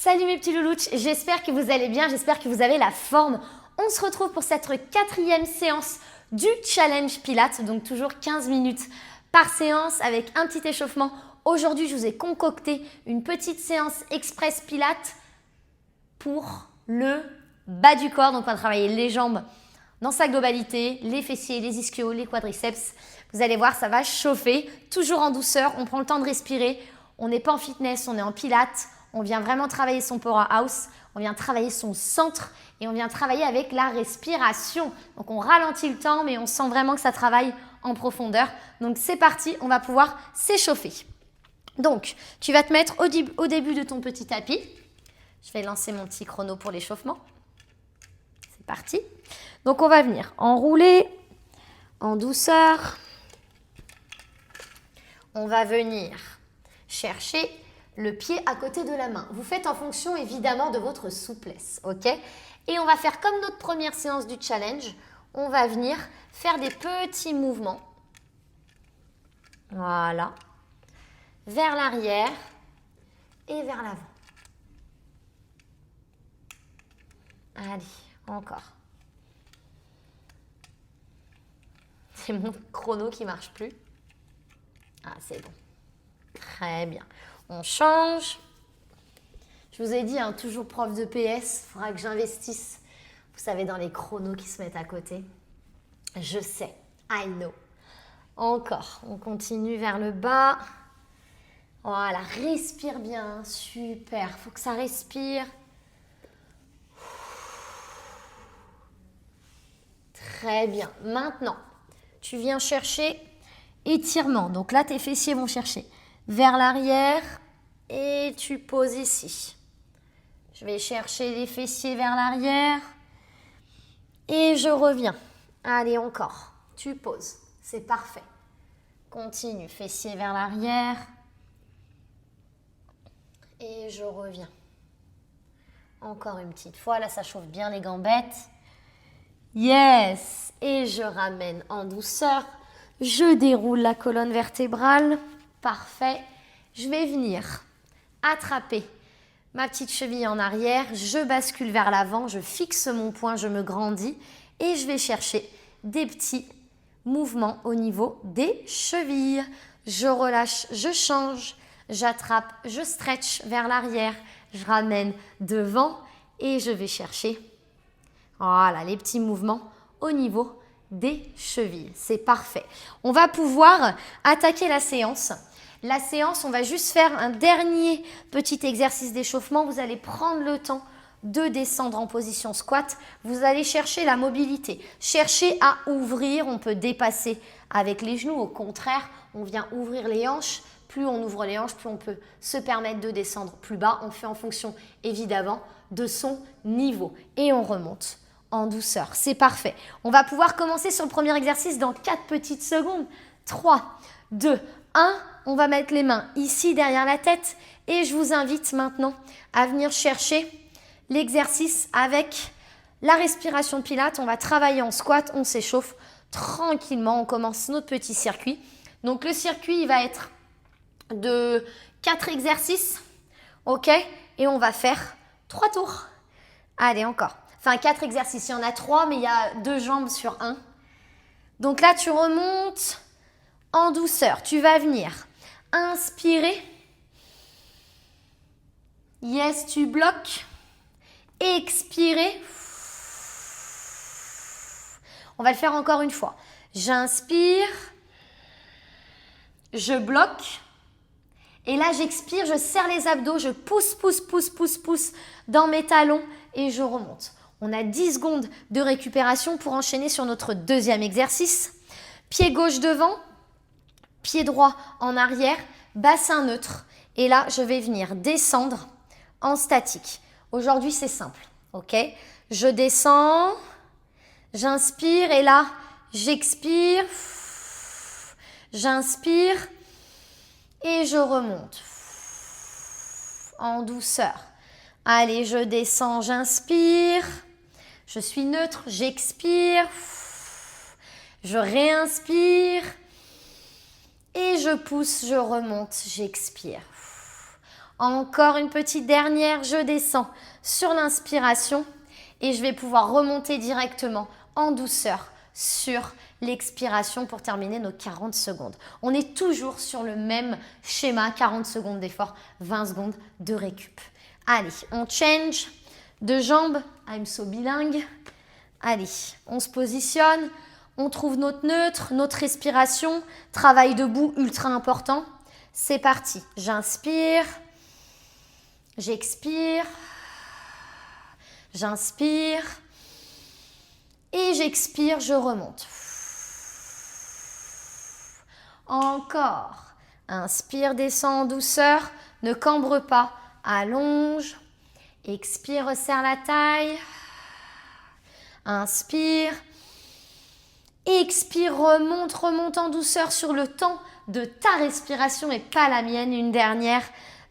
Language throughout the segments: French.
Salut mes petits loulouches, j'espère que vous allez bien, j'espère que vous avez la forme. On se retrouve pour cette 4e séance du challenge Pilates, donc toujours 15 minutes par séance avec un petit échauffement. Aujourd'hui, je vous ai concocté une petite séance express Pilates pour le bas du corps. Donc on va travailler les jambes dans sa globalité, les fessiers, les ischios, les quadriceps. Vous allez voir, ça va chauffer, toujours en douceur, on prend le temps de respirer. On n'est pas en fitness, on est en Pilates. On vient vraiment travailler son powerhouse, on vient travailler son centre et on vient travailler avec la respiration. Donc on ralentit le temps mais on sent vraiment que ça travaille en profondeur. Donc c'est parti, on va pouvoir s'échauffer. Donc tu vas te mettre au début de ton petit tapis. Je vais lancer mon petit chrono pour l'échauffement. C'est parti. Donc on va venir enrouler en douceur. On va venir chercher le pied à côté de la main. Vous faites en fonction évidemment de votre souplesse, ok? Et on va faire comme notre première séance du challenge. On va venir faire des petits mouvements. Voilà. Vers l'arrière et vers l'avant. Allez, encore. C'est mon chrono qui ne marche plus. Ah, c'est bon. Très bien. On change. Je vous ai dit, hein, toujours prof de PS, il faudra que j'investisse. Vous savez, dans les chronos qui se mettent à côté. Je sais, I know. Encore, on continue vers le bas. Voilà, respire bien, super. Faut que ça respire. Très bien. Maintenant, tu viens chercher étirement. Donc là, tes fessiers vont chercher vers l'arrière et tu poses ici. Je vais chercher les fessiers vers l'arrière et je reviens. Allez, encore. Tu poses. C'est parfait. Continue. Fessiers vers l'arrière et je reviens. Encore une petite fois. Là, ça chauffe bien les gambettes. Yes. Et je ramène en douceur. Je déroule la colonne vertébrale. Parfait. Je vais venir attraper ma petite cheville en arrière. Je bascule vers l'avant. Je fixe mon poing. Je me grandis. Et je vais chercher des petits mouvements au niveau des chevilles. Je relâche. Je change. J'attrape. Je stretch vers l'arrière. Je ramène devant. Et je vais chercher. Voilà, les petits mouvements au niveau des chevilles. C'est parfait. On va pouvoir attaquer la séance. La séance, on va juste faire un dernier petit exercice d'échauffement. Vous allez prendre le temps de descendre en position squat. Vous allez chercher la mobilité. Cherchez à ouvrir. On peut dépasser avec les genoux. Au contraire, on vient ouvrir les hanches. Plus on ouvre les hanches, plus on peut se permettre de descendre plus bas. On fait en fonction, évidemment, de son niveau. Et on remonte en douceur. C'est parfait. On va pouvoir commencer sur le premier exercice dans 4 petites secondes. 3, 2, 1. On va mettre les mains ici derrière la tête et je vous invite maintenant à venir chercher l'exercice avec la respiration Pilates. On va travailler en squat, on s'échauffe tranquillement. On commence notre petit circuit. Donc le circuit, il va être de 4 exercices. Ok? Et on va faire 3 tours. Allez, encore. Enfin, 4 exercices. Il y en a 3, mais il y a 2 jambes sur 1. Donc là, tu remontes en douceur. Tu vas venir inspirer. Yes, tu bloques. Expirer. On va le faire encore une fois. J'inspire. Je bloque. Et là, j'expire, je serre les abdos, je pousse dans mes talons et je remonte. On a 10 secondes de récupération pour enchaîner sur notre deuxième exercice. Pied gauche devant, pied droit en arrière, bassin neutre. Et là, je vais venir descendre en statique. Aujourd'hui, c'est simple, ok? Je descends, j'inspire et là, j'expire, j'inspire et je remonte en douceur. Allez, je descends, j'inspire. Je suis neutre, j'expire. Je réinspire. Et je pousse, je remonte, j'expire. Encore une petite dernière, je descends sur l'inspiration et je vais pouvoir remonter directement en douceur sur l'expiration pour terminer nos 40 secondes. On est toujours sur le même schéma, 40 secondes d'effort, 20 secondes de récup. Allez, on change de jambes. I'm so bilingue. Allez, on se positionne, on trouve notre neutre, notre respiration. Travail debout, ultra important. C'est parti. J'inspire, j'expire, j'inspire et j'expire, je remonte. Encore. Inspire, descend en douceur, ne cambre pas, allonge. Expire, resserre la taille. Inspire. Expire, remonte, remonte en douceur sur le temps de ta respiration et pas la mienne. Une dernière.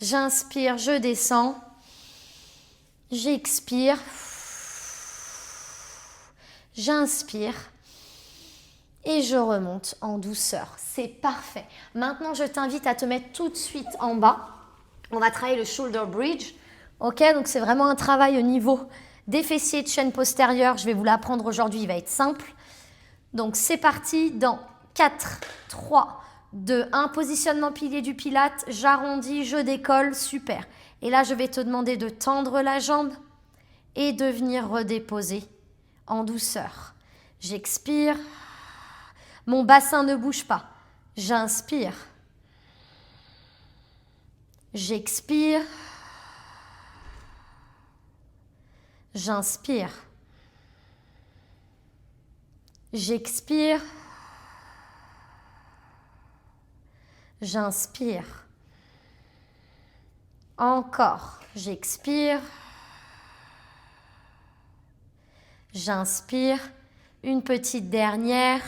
J'inspire, je descends. J'expire. J'inspire. Et je remonte en douceur. C'est parfait. Maintenant, je t'invite à te mettre tout de suite en bas. On va travailler le shoulder bridge. Ok, donc c'est vraiment un travail au niveau des fessiers de chaîne postérieure. Je vais vous l'apprendre aujourd'hui, il va être simple. Donc c'est parti dans 4, 3, 2, 1. Positionnement pilier du pilate. J'arrondis, je décolle. Super. Et là, je vais te demander de tendre la jambe et de venir redéposer en douceur. J'expire. Mon bassin ne bouge pas. J'inspire. J'expire. J'inspire. J'expire. J'inspire. Encore. J'expire. J'inspire. Une petite dernière.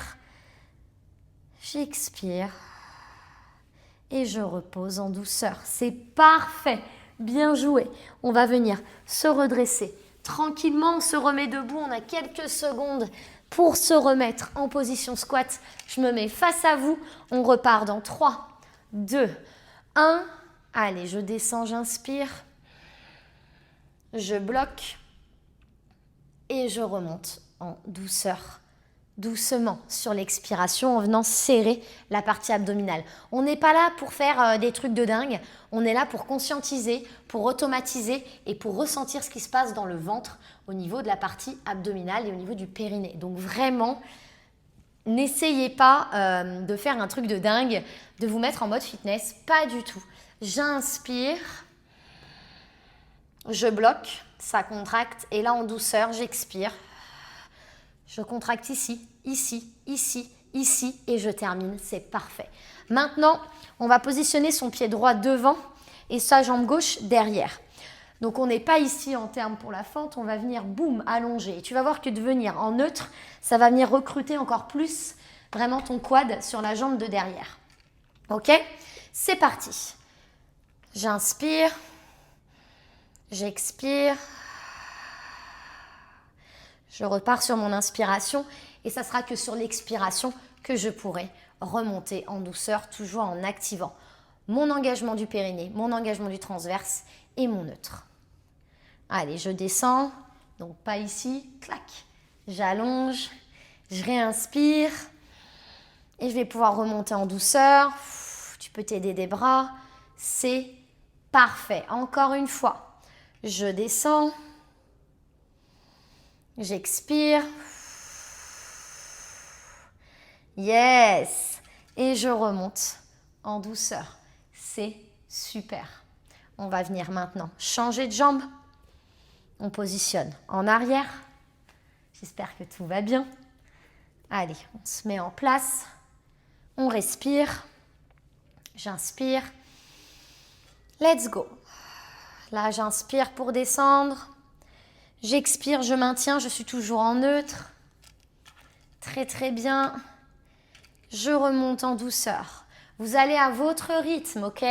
J'expire et je repose en douceur. C'est parfait, bien joué. On va venir se redresser tranquillement, on se remet debout. On a quelques secondes pour se remettre en position squat. Je me mets face à vous. On repart dans 3, 2, 1. Allez, je descends, j'inspire. Je bloque et je remonte en douceur. Doucement sur l'expiration en venant serrer la partie abdominale. On n'est pas là pour faire des trucs de dingue, on est là pour conscientiser, pour automatiser et pour ressentir ce qui se passe dans le ventre au niveau de la partie abdominale et au niveau du périnée. Donc vraiment, n'essayez pas de faire un truc de dingue, de vous mettre en mode fitness, pas du tout. J'inspire, je bloque, ça contracte et là en douceur, j'expire. Je contracte ici, ici, ici, ici et je termine, c'est parfait. Maintenant, on va positionner son pied droit devant et sa jambe gauche derrière. Donc on n'est pas ici en termes pour la fente, on va venir boum, allonger. Et tu vas voir que de venir en neutre, ça va venir recruter encore plus vraiment ton quad sur la jambe de derrière. Ok? C'est parti. J'inspire, j'expire. Je repars sur mon inspiration et ça sera que sur l'expiration que je pourrai remonter en douceur, toujours en activant mon engagement du périnée, mon engagement du transverse et mon neutre. Allez, je descends, donc pas ici, clac. J'allonge, je réinspire et je vais pouvoir remonter en douceur. Tu peux t'aider des bras, c'est parfait. Encore une fois, je descends. J'expire. Yes. Et je remonte en douceur. C'est super. On va venir maintenant changer de jambe. On positionne en arrière. J'espère que tout va bien. Allez, on se met en place. On respire. J'inspire. Let's go. Là, j'inspire pour descendre. J'expire, je maintiens, je suis toujours en neutre. Très très bien. Je remonte en douceur. Vous allez à votre rythme, ok?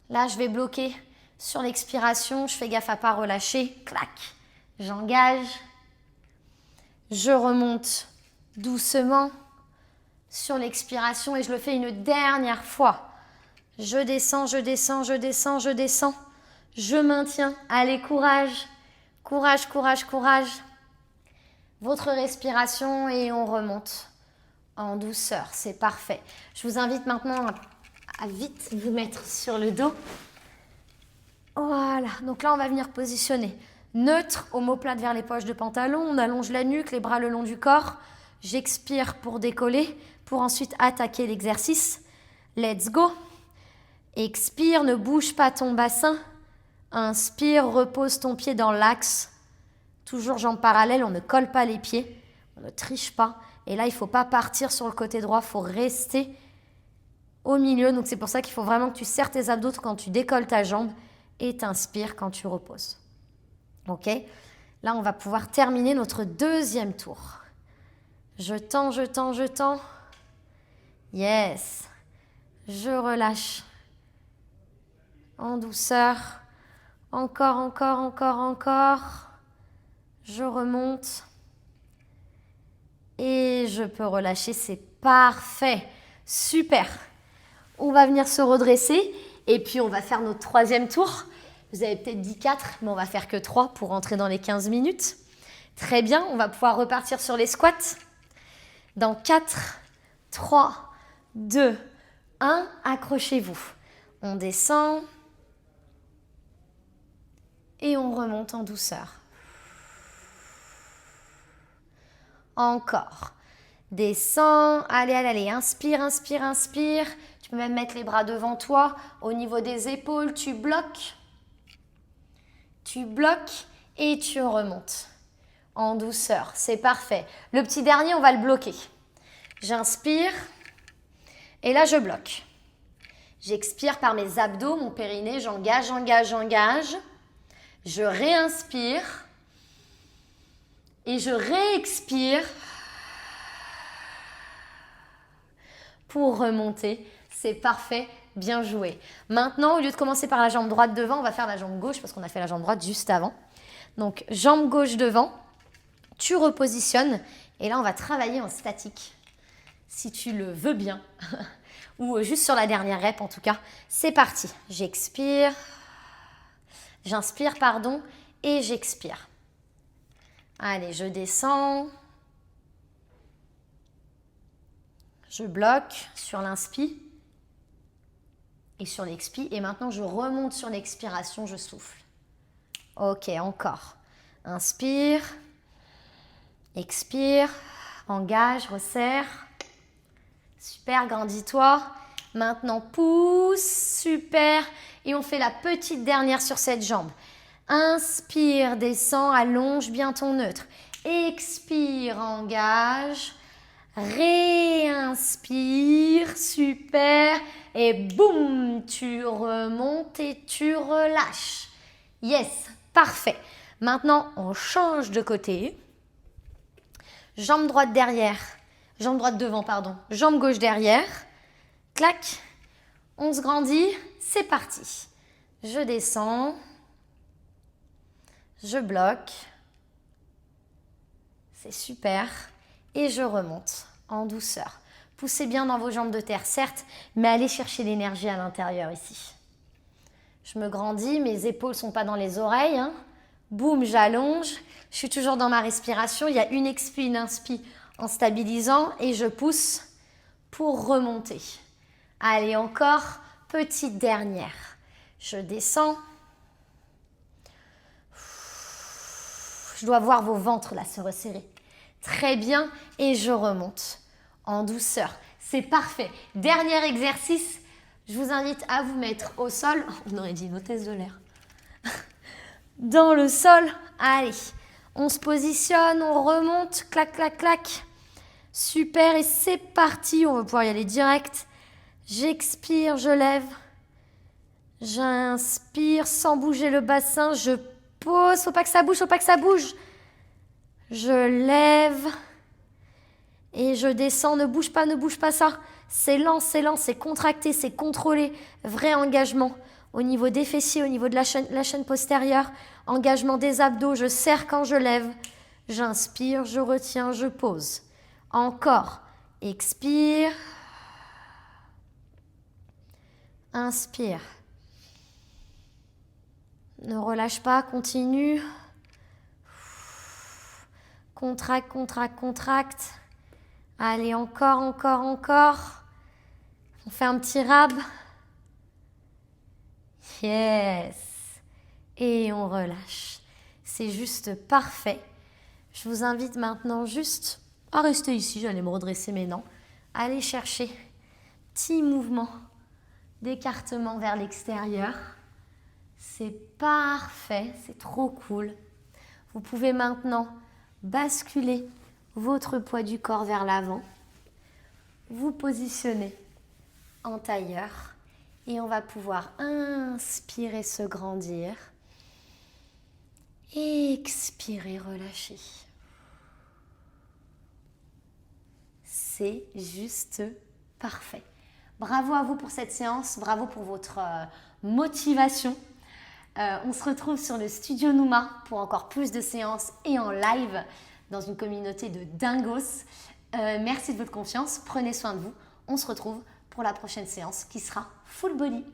Là, je vais bloquer sur l'expiration. Je fais gaffe à ne pas relâcher. Clac. J'engage. Je remonte doucement sur l'expiration et je le fais une dernière fois. Je descends, je descends, je descends, je descends. Je maintiens. Allez, courage. Courage, courage, courage. Votre respiration et on remonte en douceur. C'est parfait. Je vous invite maintenant à vite vous mettre sur le dos. Voilà. Donc là, on va venir positionner neutre, omoplate vers les poches de pantalon. On allonge la nuque, les bras le long du corps. J'expire pour décoller, pour ensuite attaquer l'exercice. Let's go. Expire, ne bouge pas ton bassin. Inspire, repose ton pied dans l'axe. Toujours jambes parallèles, on ne colle pas les pieds. On ne triche pas. Et là, il ne faut pas partir sur le côté droit, il faut rester au milieu. Donc c'est pour ça qu'il faut vraiment que tu serres tes abdos quand tu décolles ta jambe et t'inspires quand tu reposes. Ok ? Là, on va pouvoir terminer notre deuxième tour. Je tends, je tends, je tends. Yes. Je relâche. En douceur. Encore, encore, encore, encore. Je remonte. Et je peux relâcher, c'est parfait. Super. On va venir se redresser et puis on va faire notre troisième tour. Vous avez peut-être dit 4, mais on va faire que 3 pour rentrer dans les 15 minutes. Très bien, on va pouvoir repartir sur les squats. Dans 4, 3, 2, 1, accrochez-vous. On descend et on remonte en douceur. Encore. Descends. Allez, allez, allez. Inspire, inspire, inspire. Tu peux même mettre les bras devant toi. Au niveau des épaules, tu bloques. Tu bloques et tu remontes. En douceur. C'est parfait. Le petit dernier, on va le bloquer. J'inspire. Et là, je bloque. J'expire par mes abdos, mon périnée. J'engage, j'engage, j'engage. Je réinspire. Et je réexpire pour remonter. C'est parfait, bien joué. Maintenant, au lieu de commencer par la jambe droite devant, on va faire la jambe gauche parce qu'on a fait la jambe droite juste avant. Donc, jambe gauche devant, tu repositionnes et là, on va travailler en statique, si tu le veux bien, ou juste sur la dernière rep en tout cas. C'est parti. J'inspire, pardon, et j'expire. Allez, je descends. Je bloque sur l'inspi et sur l'expi. Et maintenant, je remonte sur l'expiration, je souffle. Ok, encore. Inspire. Expire. Engage, resserre. Super, grandis-toi. Maintenant, pousse. Super. Et on fait la petite dernière sur cette jambe. Inspire, descends, allonge bien ton neutre. Expire, engage. Réinspire, super. Et boum, tu remontes et tu relâches. Yes, parfait. Maintenant, on change de côté. Jambe droite derrière. Jambe droite devant, pardon. Jambe gauche derrière. Clac. On se grandit. C'est parti. Je descends. Je bloque. C'est super. Et je remonte en douceur. Poussez bien dans vos jambes de terre, certes, mais allez chercher l'énergie à l'intérieur ici. Je me grandis, mes épaules ne sont pas dans les oreilles. Hein. Boum, j'allonge. Je suis toujours dans ma respiration. Il y a une expi, une inspi en stabilisant et je pousse pour remonter. Allez, encore, petite dernière. Je descends. Je dois voir vos ventres là se resserrer. Très bien, et je remonte en douceur. C'est parfait. Dernier exercice, je vous invite à vous mettre au sol. On aurait dit une hôtesse de l'air. Dans le sol, allez. On se positionne, on remonte, clac, clac, clac. Super, et c'est parti. On va pouvoir y aller direct. J'expire, je lève. J'inspire sans bouger le bassin. Je pose, faut pas que ça bouge, faut pas que ça bouge. Je lève et je descends. Ne bouge pas ça. C'est lent, c'est contracté, c'est contrôlé. Vrai engagement au niveau des fessiers, au niveau de la chaîne postérieure. Engagement des abdos, je serre quand je lève. J'inspire, je retiens, je pose. Encore. Expire. Inspire. Ne relâche pas, continue. Contracte, contracte, contracte. Allez, encore, encore, encore. On fait un petit rab. Yes. Et on relâche. C'est juste parfait. Je vous invite maintenant juste à rester ici. J'allais me redresser mes dents. Allez chercher petit mouvement d'écartement vers l'extérieur. C'est parfait, c'est trop cool. Vous pouvez maintenant basculer votre poids du corps vers l'avant. Vous positionnez en tailleur et on va pouvoir inspirer, se grandir. Expirer, relâcher. C'est juste parfait. Bravo à vous pour cette séance, bravo pour votre motivation. On se retrouve sur le Studio Nouma pour encore plus de séances et en live dans une communauté de dingos. Merci de votre confiance, prenez soin de vous. On se retrouve pour la prochaine séance qui sera full body.